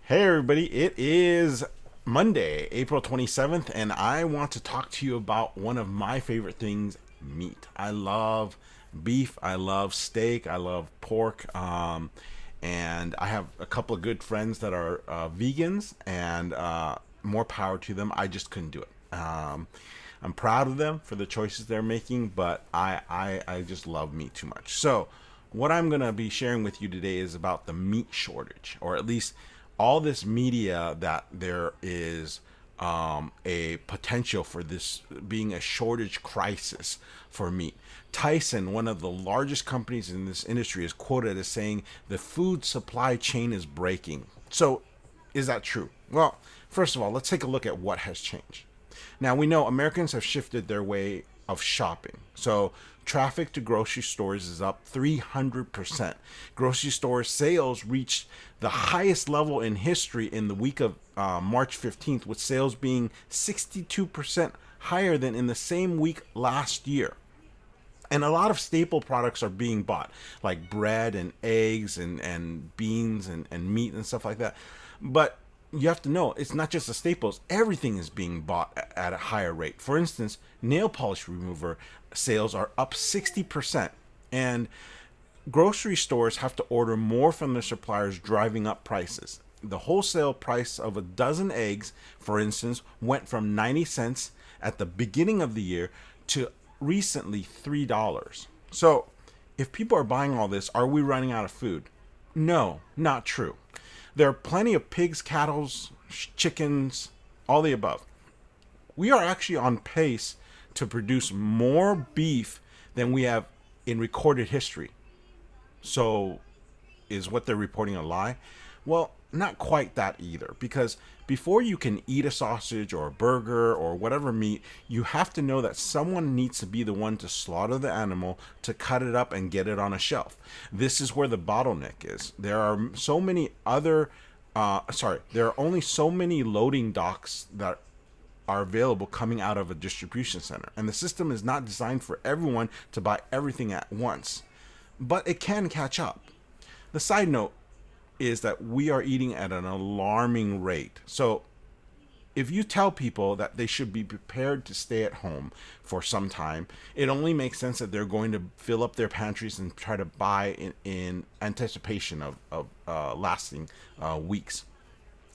Hey everybody, it is Monday, April 27th, and I want to talk to you about one of my favorite things, meat. I love beef, I love steak, I love pork, and I have a couple of good friends that are vegans, and more power to them. I just couldn't do it. I'm proud of them for the choices they're making, but I just love meat too much. So, what I'm going to be sharing with you today is about the meat shortage, or at least all this media that there is a potential for this being a shortage crisis for meat. Tyson, one of the largest companies in this industry, is quoted as saying the food supply chain is breaking. So, is that true? Well, first of all, let's take a look at what has changed. Now, we know Americans have shifted their way of shopping. So, traffic to grocery stores is up 300%. Grocery store sales reached the highest level in history in the week of March 15th, with sales being 62% higher than in the same week last year. And a lot of staple products are being bought, like bread and eggs and beans and meat and stuff like that. But you have to know, it's not just the staples. Everything is being bought at a higher rate. For instance, nail polish remover sales are up 60%. And grocery stores have to order more from their suppliers, driving up prices. The wholesale price of a dozen eggs, for instance, went from 90 cents at the beginning of the year to recently $3. So, if people are buying all this, are we running out of food? No, not true. There are plenty of pigs, cattle, chickens, all the above. We are actually on pace to produce more beef than we have in recorded history. So, is what they're reporting a lie? Well, not quite that either, because before you can eat a sausage or a burger or whatever meat, you have to know that someone needs to be the one to slaughter the animal, to cut it up and get it on a shelf. This is where the bottleneck is. There are so many other, there are only so many loading docks that are available coming out of a distribution center, and the system is not designed for everyone to buy everything at once. But it can catch up. The side note is that we are eating at an alarming rate. So if you tell people that they should be prepared to stay at home for some time, it only makes sense that they're going to fill up their pantries and try to buy in anticipation of lasting weeks.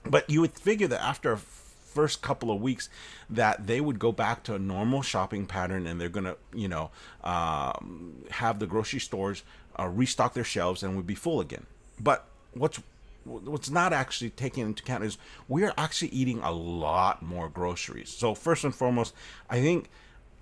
But you would figure that after a first couple of weeks that they would go back to a normal shopping pattern, and they're going to, have the grocery stores restock their shelves and would be full again. But what's not actually taken into account is we are actually eating a lot more groceries. So first and foremost, I think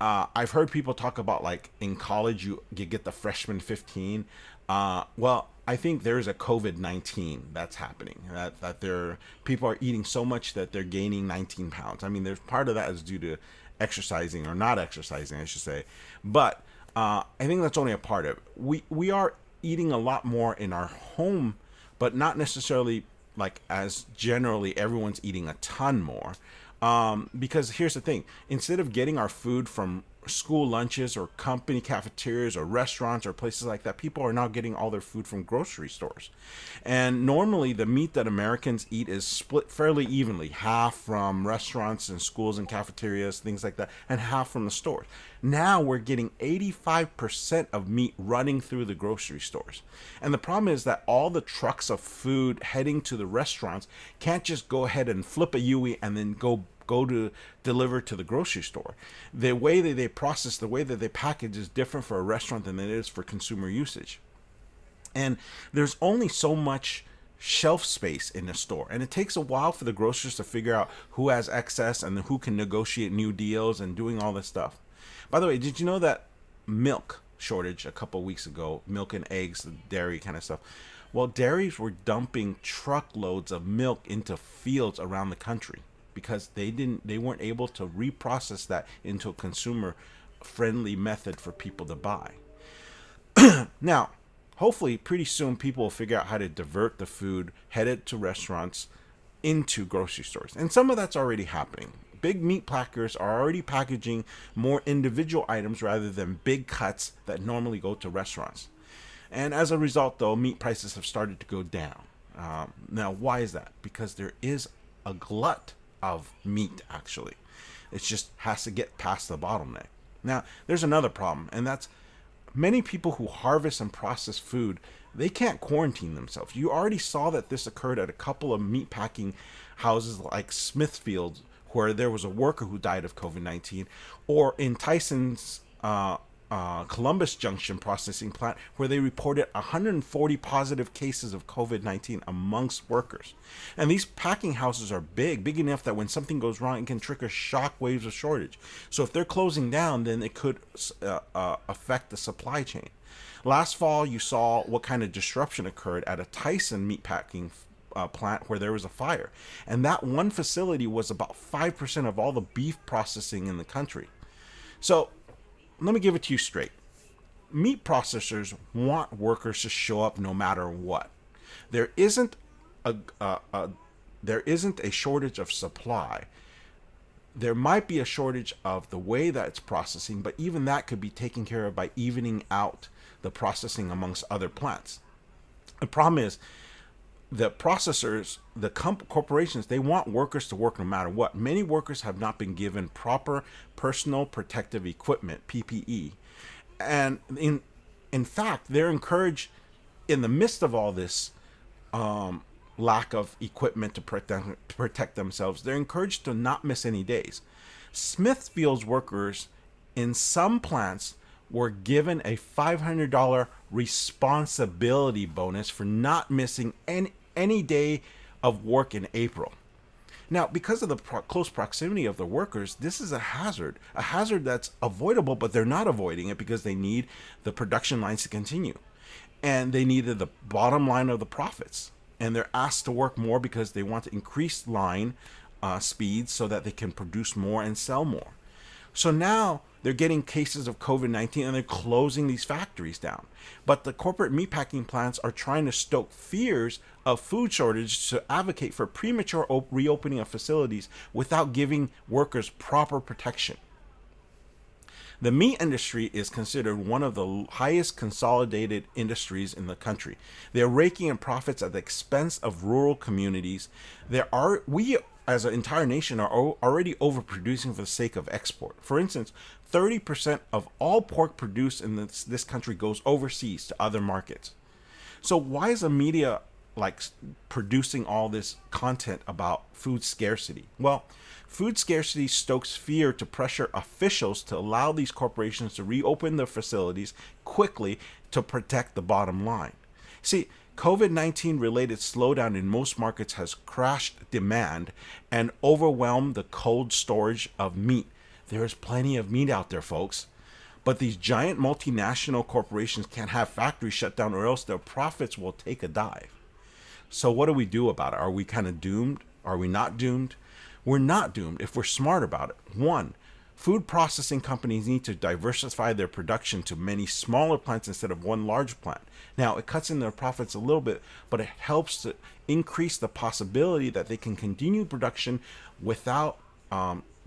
I've heard people talk about, like, in college you get the freshman 15. Well, I think there is a COVID-19 that's happening. That people are eating so much that they're gaining 19 pounds. I mean, there's part of that is due to exercising or not exercising, I should say. But I think that's only a part of it. We are eating a lot more in our home, but not necessarily like as generally everyone's eating a ton more. Because here's the thing, instead of getting our food from school lunches or company cafeterias or restaurants or places like that, people are now getting all their food from grocery stores. And normally the meat that Americans eat is split fairly evenly, half from restaurants and schools and cafeterias, things like that, and half from the stores. Now we're getting 85% of meat running through the grocery stores. And the problem is that all the trucks of food heading to the restaurants can't just go ahead and flip a UE and then go to deliver to the grocery store. The way that they process, the way that they package is different for a restaurant than it is for consumer usage. And there's only so much shelf space in a store, and it takes a while for the grocers to figure out who has excess and who can negotiate new deals and doing all this stuff. By the way, did you know that milk shortage a couple of weeks ago, milk and eggs, the dairy kind of stuff? Well, dairies were dumping truckloads of milk into fields around the country because they weren't able to reprocess that into a consumer friendly method for people to buy. Now, hopefully pretty soon people will figure out how to divert the food headed to restaurants into grocery stores. And some of that's already happening. Big meat packers are already packaging more individual items rather than big cuts that normally go to restaurants. And as a result, though, meat prices have started to go down. Now, why is that? Because there is a glut of meat, actually. It just has to get past the bottleneck. Now, there's another problem, and that's many people who harvest and process food, they can't quarantine themselves. You already saw that this occurred at a couple of meat packing houses like Smithfield, where there was a worker who died of COVID-19, or in Tyson's Columbus Junction processing plant, where they reported 140 positive cases of COVID-19 amongst workers. And these packing houses are big enough that when something goes wrong, it can trigger shock waves of shortage. So if they're closing down, then it could affect the supply chain. Last fall, you saw what kind of disruption occurred at a Tyson meatpacking plant where there was a fire. And that one facility was about 5% of all the beef processing in the country. So let me give it to you straight. Meat processors want workers to show up no matter what. There isn't a shortage of supply. There might be a shortage of the way that it's processing, but even that could be taken care of by evening out the processing amongst other plants. The problem is the processors, the corporations, they want workers to work no matter what. Many workers have not been given proper personal protective equipment, PPE. And in fact, they're encouraged, in the midst of all this lack of equipment to protect themselves, they're encouraged to not miss any days. Smithfield's workers in some plants were given a $500 responsibility bonus for not missing any day of work in April. Now, because of the close proximity of the workers, this is a hazard that's avoidable, but they're not avoiding it because they need the production lines to continue. And they needed the bottom line of the profits. And they're asked to work more because they want to increase line speeds so that they can produce more and sell more. So now they're getting cases of COVID-19 and they're closing these factories down. But the corporate meatpacking plants are trying to stoke fears of food shortage to advocate for premature reopening of facilities without giving workers proper protection. The meat industry is considered one of the highest consolidated industries in the country. They're raking in profits at the expense of rural communities. We as an entire nation are already overproducing for the sake of export. For instance, 30% of all pork produced in this country goes overseas to other markets. So why is the media producing all this content about food scarcity? Well, food scarcity stokes fear to pressure officials to allow these corporations to reopen their facilities quickly to protect the bottom line. See, COVID-19 related slowdown in most markets has crashed demand and overwhelmed the cold storage of meat. There is plenty of meat out there, folks. But these giant multinational corporations can't have factories shut down or else their profits will take a dive. So what do we do about it? Are we kind of doomed? Are we not doomed? We're not doomed if we're smart about it. One, food processing companies need to diversify their production to many smaller plants instead of one large plant. Now, it cuts in their profits a little bit, but it helps to increase the possibility that they can continue production without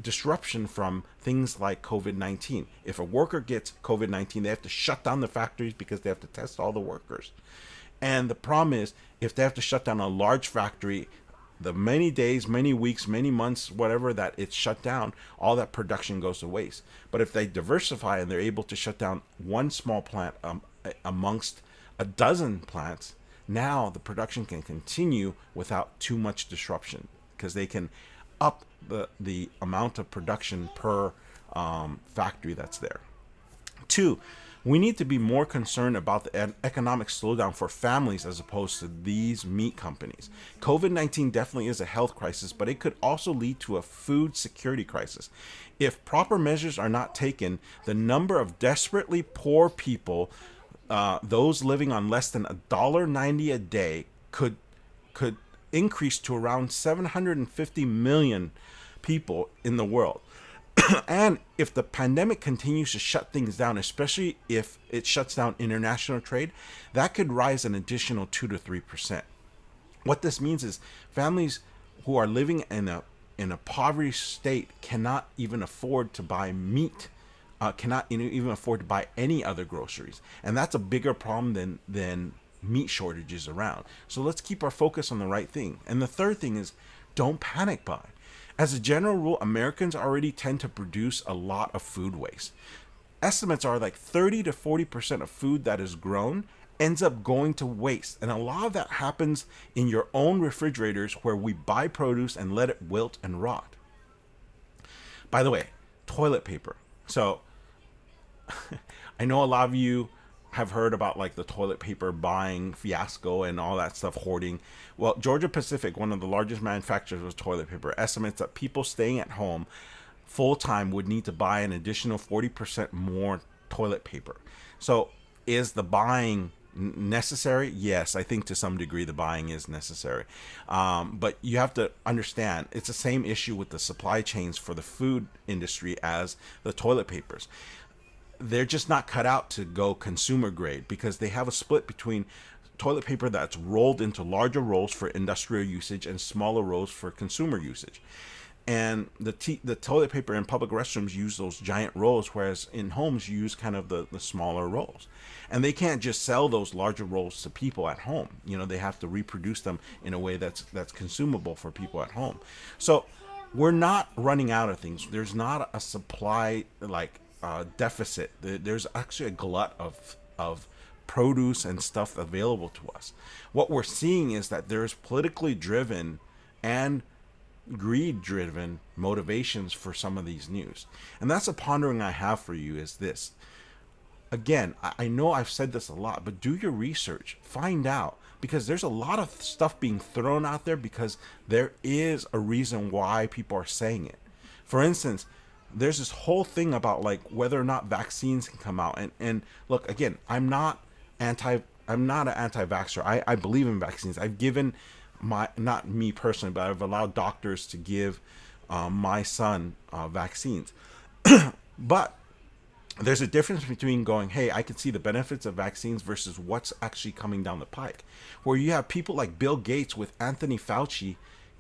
disruption from things like COVID-19. If a worker gets COVID-19, they have to shut down the factories because they have to test all the workers. And the problem is, if they have to shut down a large factory, the many days, many weeks, many months, whatever that it's shut down, all that production goes to waste. But if they diversify and they're able to shut down one small plant amongst a dozen plants, now the production can continue without too much disruption because they can up the amount of production per factory that's there. Two, we need to be more concerned about the economic slowdown for families as opposed to these meat companies. COVID-19 definitely is a health crisis, but it could also lead to a food security crisis. If proper measures are not taken, the number of desperately poor people, those living on less than $1.90 a day, could increase to around 750 million people in the world. And if the pandemic continues to shut things down, especially if it shuts down international trade, that could rise an additional 2 to 3%. What this means is families who are living in a poverty state cannot even afford to buy meat, cannot even afford to buy any other groceries. And that's a bigger problem than meat shortages around. So let's keep our focus on the right thing. And the third thing is, don't panic buy. As a general rule, Americans already tend to produce a lot of food waste. Estimates are like 30 to 40% of food that is grown ends up going to waste. And a lot of that happens in your own refrigerators, where we buy produce and let it wilt and rot. By the way, toilet paper. So I know a lot of you have heard about like the toilet paper buying fiasco and all that stuff, hoarding. Well, Georgia Pacific, one of the largest manufacturers of toilet paper, estimates that people staying at home full time would need to buy an additional 40% more toilet paper. So is the buying necessary? Yes, I think to some degree the buying is necessary. But you have to understand, it's the same issue with the supply chains for the food industry as the toilet papers. They're just not cut out to go consumer grade, because they have a split between toilet paper that's rolled into larger rolls for industrial usage and smaller rolls for consumer usage. And the toilet paper in public restrooms use those giant rolls, whereas in homes you use kind of the smaller rolls. And they can't just sell those larger rolls to people at home. You know, they have to reproduce them in a way that's consumable for people at home. So we're not running out of things. There's not a supply deficit. There's actually a glut of produce and stuff available to us. What we're seeing is that there's politically driven and greed driven motivations for some of these news. And that's a pondering I have for you, is this. Again, I know I've said this a lot, but do your research, find out, because there's a lot of stuff being thrown out there because there is a reason why people are saying it. For instance, there's this whole thing about like whether or not vaccines can come out. And look, again, I'm not an anti-vaxxer. I believe in vaccines. I've given not me personally, but I've allowed doctors to give my son vaccines. But there's a difference between going, hey, I can see the benefits of vaccines versus what's actually coming down the pike. Where you have people like Bill Gates with Anthony Fauci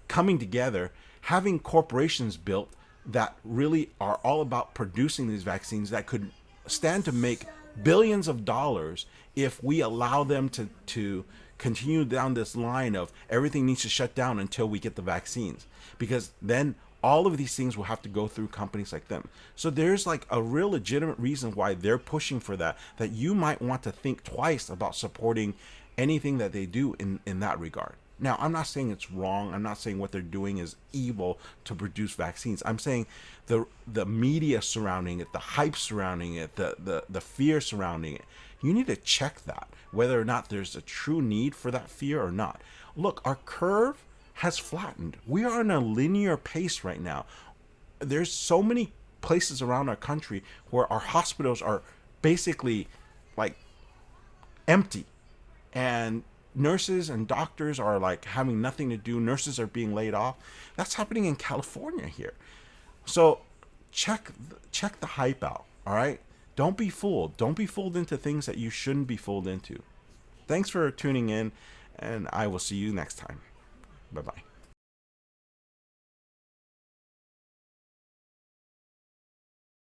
coming together, having corporations built that really are all about producing these vaccines that could stand to make billions of dollars if we allow them to continue down this line of everything needs to shut down until we get the vaccines. Because then all of these things will have to go through companies like them. So there's like a real legitimate reason why they're pushing for that you might want to think twice about supporting anything that they do in that regard. Now, I'm not saying it's wrong. I'm not saying what they're doing is evil to produce vaccines. I'm saying the media surrounding it, the hype surrounding it, the fear surrounding it, you need to check that, whether or not there's a true need for that fear or not. Look, our curve has flattened. We are on a linear pace right now. There's so many places around our country where our hospitals are basically like empty, and nurses and doctors are like having nothing to do. Nurses are being laid off. That's happening in California here. So check the hype out. All right. Don't be fooled. Don't be fooled into things that you shouldn't be fooled into. Thanks for tuning in, and I will see you next time. Bye-bye.